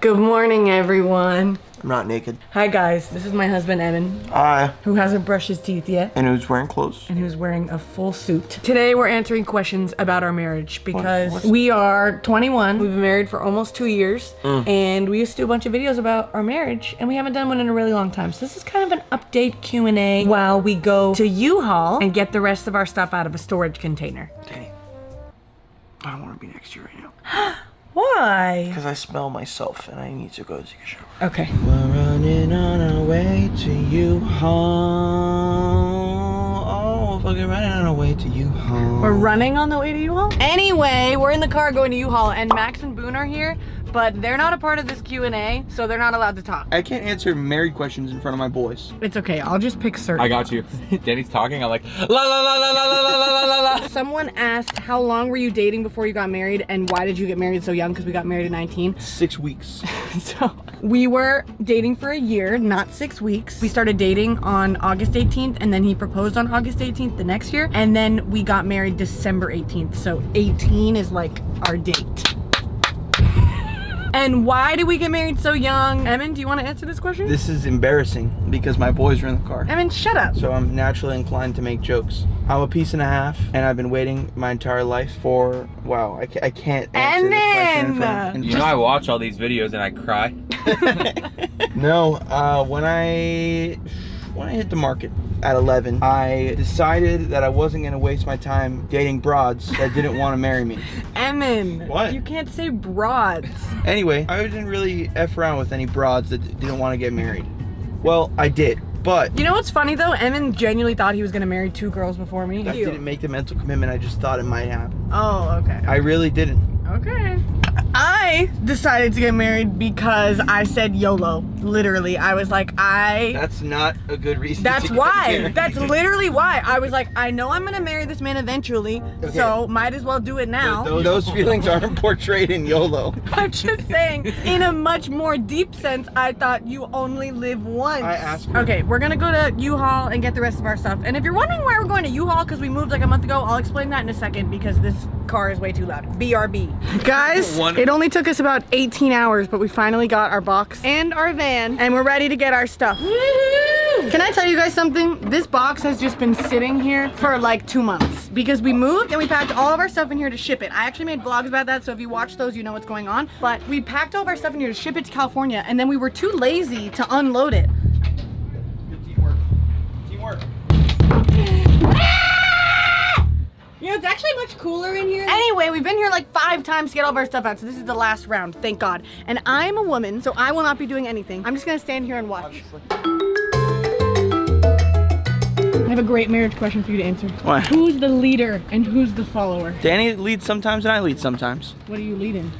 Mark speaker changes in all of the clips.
Speaker 1: Good morning, everyone.
Speaker 2: I'm not naked.
Speaker 1: Hi, guys. This is my husband, Emmyn.
Speaker 2: Hi.
Speaker 1: Who hasn't brushed his teeth yet.
Speaker 2: And who's wearing clothes?
Speaker 1: And who's wearing a full suit. Today, we're answering questions about our marriage because we are 21. We've been married for almost 2 years. And we used to do a bunch of videos about our marriage, and we haven't done one in a really long time. So this is kind of an update Q&A while we go to U-Haul and get the rest of our stuff out of a storage container.
Speaker 2: Dani, I don't want to be next to you right now.
Speaker 1: Why?
Speaker 2: Because I smell myself and I need to go take a shower.
Speaker 1: Okay.
Speaker 2: We're running on our way to U-Haul. Oh, we're fucking running on our way to U-Haul.
Speaker 1: We're running on the way to U-Haul? Anyway, we're in the car going to U-Haul, and Max and Boone are here, but they're not a part of this Q&A, so they're not allowed to talk.
Speaker 2: I can't answer married questions in front of my boys.
Speaker 1: It's okay, I'll just pick certain.
Speaker 3: I got you. Dani's talking, I'm like, la la la la la la la la la.
Speaker 1: Someone asked, how long were you dating before you got married, and why did you get married so young? Because we got married at 19.
Speaker 2: 6 weeks.
Speaker 1: So, we were dating for a year, not 6 weeks. We started dating on August 18th, and then he proposed on August 18th the next year, and then we got married December 18th, so 18 is like our date. And why did we get married so young? Emmyn, do you want to answer this question?
Speaker 2: This is embarrassing because my boys are in the car.
Speaker 1: Emmyn, shut up.
Speaker 2: So I'm naturally inclined to make jokes. I'm a piece and a half, and I've been waiting my entire life for, wow, I can't answer this question in front of,
Speaker 3: You know I watch all these videos and I cry.
Speaker 2: No, when I hit the market at 11, I decided that I wasn't gonna waste my time dating broads that didn't want to marry me.
Speaker 1: Emmyn,
Speaker 2: What?
Speaker 1: You can't say broads.
Speaker 2: Anyway, I didn't really F around with any broads that didn't want to get married. Well, I did, but
Speaker 1: You know what's funny though? Emmyn genuinely thought he was gonna marry 2 girls before me.
Speaker 2: I didn't make the mental commitment. I just thought it might happen.
Speaker 1: Oh, okay.
Speaker 2: I really didn't.
Speaker 1: Okay. I decided to get married because I said YOLO. Literally, I was like,
Speaker 2: That's not a good reason.
Speaker 1: That's
Speaker 2: to get
Speaker 1: why.
Speaker 2: married.
Speaker 1: That's literally why. I was like, I know I'm gonna marry this man eventually, so might as well do it now.
Speaker 2: Those feelings aren't portrayed in YOLO.
Speaker 1: I'm just saying, in a much more deep sense, I thought you only live once.
Speaker 2: I asked her.
Speaker 1: Okay, we're gonna go to U-Haul and get the rest of our stuff. And if you're wondering why we're going to U-Haul, because we moved like a month ago, I'll explain that in a second because this car is way too loud. BRB. Guys, it only took us about 18 hours, but we finally got our box and our van, and we're ready to get our stuff. Can I tell you guys something? This box has just been sitting here for like 2 months because we moved and we packed all of our stuff in here to ship it. I actually made vlogs about that, so if you watch those, you know what's going on. But we packed all of our stuff in here to ship it to California, and then we were too lazy to unload it.
Speaker 2: Good teamwork. Teamwork.
Speaker 1: You know, it's actually much cooler in here. Anyway, we've been here like 5 times to get all of our stuff out, so this is the last round, thank God. And I'm a woman, so I will not be doing anything. I'm just gonna stand here and watch. I have a great marriage question for you to answer.
Speaker 2: What?
Speaker 1: Who's the leader and who's the follower?
Speaker 2: Danny leads sometimes and I lead sometimes.
Speaker 1: What are you leading?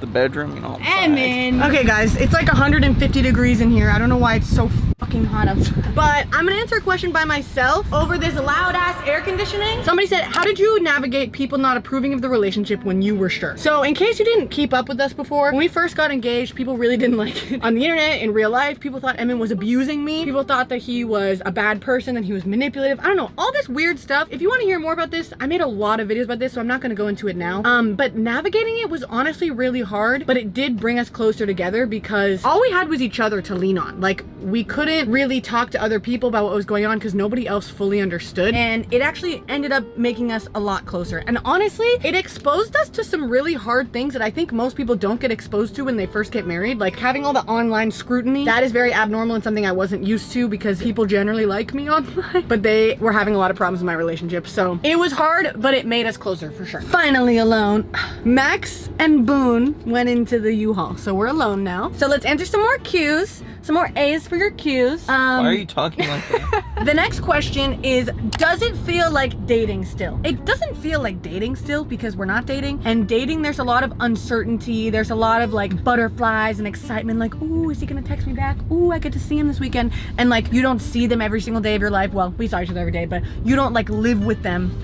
Speaker 2: The bedroom, you know.
Speaker 1: Emmyn. Okay guys, it's like 150 degrees in here. I don't know why it's so fucking hot outside. But I'm gonna answer a question by myself over this loud ass air conditioning. Somebody said, how did you navigate people not approving of the relationship when you were sure? So in case you didn't keep up with us before, when we first got engaged, people really didn't like it. On the internet, in real life, people thought Emmyn was abusing me. People thought that he was a bad person and he was manipulative. I don't know, all this weird stuff. If you wanna hear more about this, I made a lot of videos about this, so I'm not gonna go into it now. But navigating it was honestly really hard, but it did bring us closer together because all we had was each other to lean on. Like, we couldn't really talk to other people about what was going on because nobody else fully understood, and it actually ended up making us a lot closer. And honestly, it exposed us to some really hard things that I think most people don't get exposed to when they first get married. Like having all the online scrutiny, that is very abnormal and something I wasn't used to because people generally like me online, but they were having a lot of problems in my relationship. So it was hard, but it made us closer for sure. Finally alone. Max and Boone went into the U-Haul, so we're alone now. So let's answer some more Q's, some more A's for your Q's.
Speaker 2: Why are you talking like that?
Speaker 1: The next question is, does it feel like dating still? It doesn't feel like dating still because we're not dating. And dating, there's a lot of uncertainty. There's a lot of like butterflies and excitement. Like, ooh, is he gonna text me back? Ooh, I get to see him this weekend. And like, you don't see them every single day of your life. Well, we saw each other every day, but you don't like live with them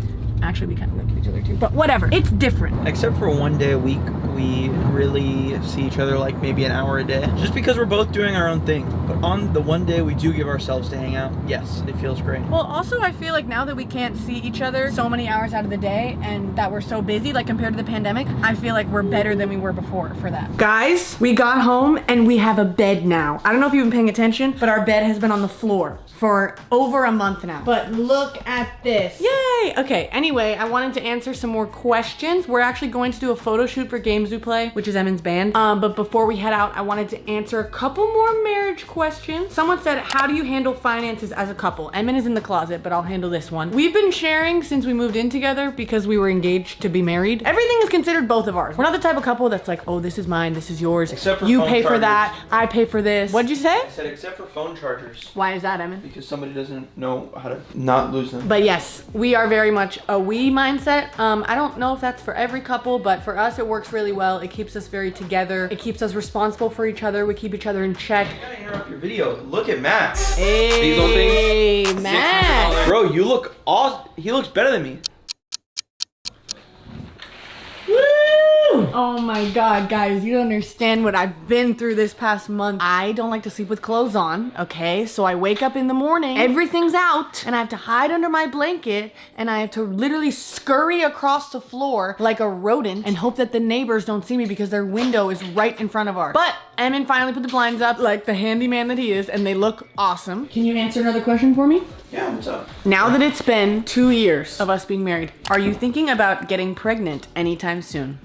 Speaker 1: Actually, we kind of look at each other too, but whatever. It's different.
Speaker 2: Except for one day a week, we really see each other like maybe an hour a day. Just because we're both doing our own thing. But on the one day we do give ourselves to hang out, yes, it feels great.
Speaker 1: Well, also I feel like now that we can't see each other so many hours out of the day and that we're so busy, like compared to the pandemic, I feel like we're better than we were before for that. Guys, we got home and we have a bed now. I don't know if you've been paying attention, but our bed has been on the floor for over a month now. But look at this. Yay! Okay, anyway, I wanted to answer some more questions. We're actually going to do a photo shoot for Games We Play, which is Emmyn's band. But before we head out, I wanted to answer a couple more marriage questions. Someone said, how do you handle finances as a couple? Emmyn is in the closet, but I'll handle this one. We've been sharing since we moved in together because we were engaged to be married. Everything is considered both of ours. We're not the type of couple that's like, oh, this is mine, this is yours.
Speaker 2: Except for
Speaker 1: you
Speaker 2: phone
Speaker 1: pay for
Speaker 2: chargers.
Speaker 1: that, I pay for this. What'd you say?
Speaker 2: I said except for phone chargers.
Speaker 1: Why is that, Emmyn?
Speaker 2: Because somebody doesn't know how to not lose them.
Speaker 1: But yes, we are very much a we mindset. I don't know if that's for every couple, but for us it works really well. It keeps us very together. It keeps us responsible for each other. We keep each other in check.
Speaker 2: I gotta interrupt your video. Look at Max.
Speaker 3: These little
Speaker 1: Hey,
Speaker 3: things.
Speaker 1: Matt.
Speaker 2: Bro, you look awesome. He looks better than me.
Speaker 1: Oh my god, guys, you don't understand what I've been through this past month. I don't like to sleep with clothes on, okay? So I wake up in the morning, everything's out, and I have to hide under my blanket, and I have to literally scurry across the floor like a rodent and hope that the neighbors don't see me because their window is right in front of ours. But Emmyn finally put the blinds up like the handyman that he is, and they look awesome. Can you answer another question for me?
Speaker 2: Yeah, what's up?
Speaker 1: Now that it's been 2 years of us being married, are you thinking about getting pregnant anytime soon?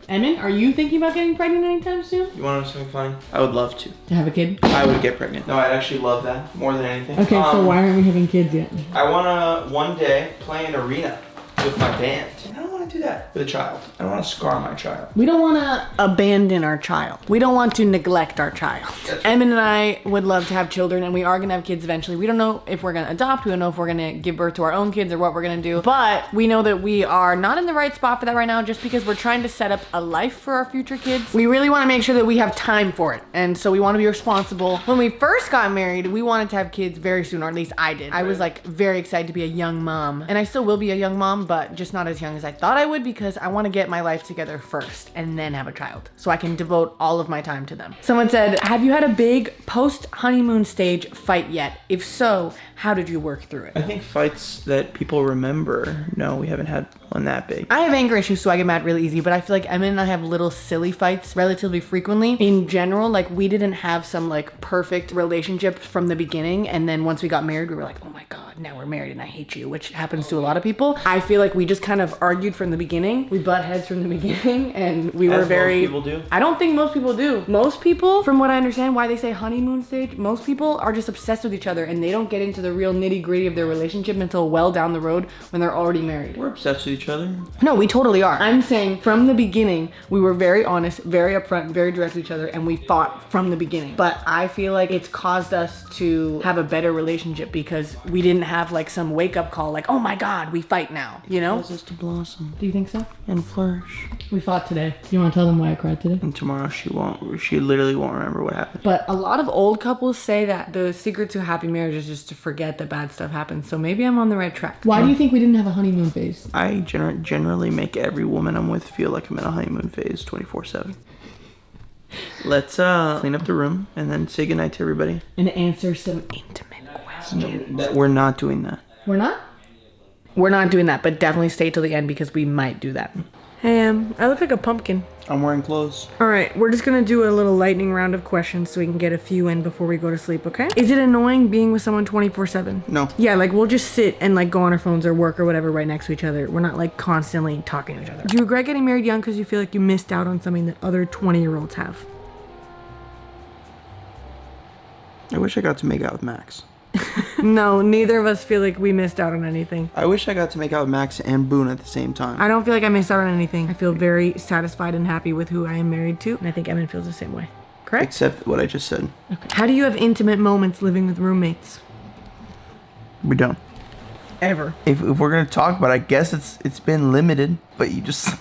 Speaker 1: Emmyn, are you thinking about getting pregnant anytime soon?
Speaker 2: You want to know something funny? I would love to.
Speaker 1: Have a kid?
Speaker 2: I would get pregnant. No, I'd actually love that more than anything.
Speaker 1: Okay, so why aren't we having kids yet?
Speaker 2: I want to one day play an arena with my band. I don't want to do that with a child. I don't want to scar my child.
Speaker 1: We don't want to abandon our child. We don't want to neglect our child. Emmyn and I would love to have children, and we are going to have kids eventually. We don't know if we're going to adopt. We don't know if we're going to give birth to our own kids or what we're going to do. But we know that we are not in the right spot for that right now just because we're trying to set up a life for our future kids. We really want to make sure that we have time for it. And so we want to be responsible. When we first got married, we wanted to have kids very soon, or at least I did. I was like very excited to be a young mom. And I still will be a young mom, but just not as young as I thought I would because I want to get my life together first and then have a child so I can devote all of my time to them. Someone said, have you had a big post-honeymoon stage fight yet? If so, how did you work through it?
Speaker 2: I think fights that people remember. No, we haven't had one that big.
Speaker 1: I have anger issues, so I get mad really easy, but I feel like Emmyn and I have little silly fights relatively frequently. In general, like we didn't have some like perfect relationship from the beginning, and then once we got married, we were like, oh my god, now we're married and I hate you, which happens to a lot of people. I feel like we just kind of argued from the beginning. We butt heads from the beginning, and we were very...
Speaker 2: Most people do.
Speaker 1: I don't think most people do. Most people, from what I understand, why they say honeymoon stage, most people are just obsessed with each other, and they don't get into the real nitty gritty of their relationship until well down the road when they're already married.
Speaker 2: We're obsessed with each other.
Speaker 1: No, we totally are. I'm saying from the beginning, we were very honest, very upfront, very direct with each other, and we fought from the beginning. But I feel like it's caused us to have a better relationship because we didn't have like some wake up call like, oh my god, we fight now, you know?
Speaker 2: It caused us to blossom
Speaker 1: Do you think so?
Speaker 2: and flourish.
Speaker 1: We fought today. You want to tell them why I cried today?
Speaker 2: And tomorrow she won't. She literally won't remember what happened.
Speaker 1: But a lot of old couples say that the secret to happy marriage is just to forget that bad stuff happens. So maybe I'm on the right track. Why do you think we didn't have a honeymoon phase?
Speaker 2: I generally make every woman I'm with feel like I'm in a honeymoon phase 24/7. Let's clean up the room and then say goodnight to everybody.
Speaker 1: And answer some intimate questions.
Speaker 2: We're not doing that.
Speaker 1: We're not? We're not doing that, but definitely stay till the end because we might do that. Hey, I look like a pumpkin.
Speaker 2: I'm wearing clothes.
Speaker 1: All right, we're just gonna do a little lightning round of questions so we can get a few in before we go to sleep, okay? Is it annoying being with someone 24/7?
Speaker 2: No.
Speaker 1: Yeah, like we'll just sit and like go on our phones or work or whatever right next to each other. We're not like constantly talking to each other. Do you regret getting married young because you feel like you missed out on something that other 20-year-olds have?
Speaker 2: I wish I got to make out with Max.
Speaker 1: No, neither of us feel like we missed out on anything.
Speaker 2: I wish I got to make out with Max and Boone at the same time.
Speaker 1: I don't feel like I missed out on anything. I feel very satisfied and happy with who I am married to, and I think Emmyn feels the same way. Correct?
Speaker 2: Except what I just said.
Speaker 1: Okay. How do you have intimate moments living with roommates?
Speaker 2: We don't.
Speaker 1: Ever.
Speaker 2: If we're gonna talk about it, I guess it's been limited, but you just...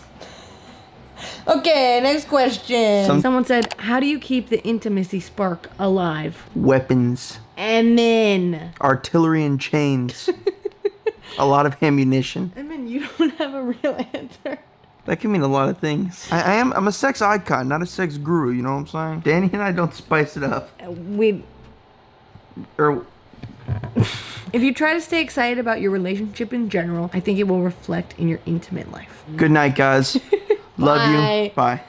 Speaker 1: Okay, next question. Someone said, how do you keep the intimacy spark alive?
Speaker 2: Weapons.
Speaker 1: Emmyn.
Speaker 2: Artillery and chains. A lot of ammunition.
Speaker 1: Emmyn, You don't have a real answer.
Speaker 2: That can mean a lot of things. I'm a sex icon, not a sex guru, you know what I'm saying? Dani and I don't spice it up. Or
Speaker 1: If you try to stay excited about your relationship in general, I think it will reflect in your intimate life.
Speaker 2: good night, guys. Love you.
Speaker 1: Bye.
Speaker 2: Bye.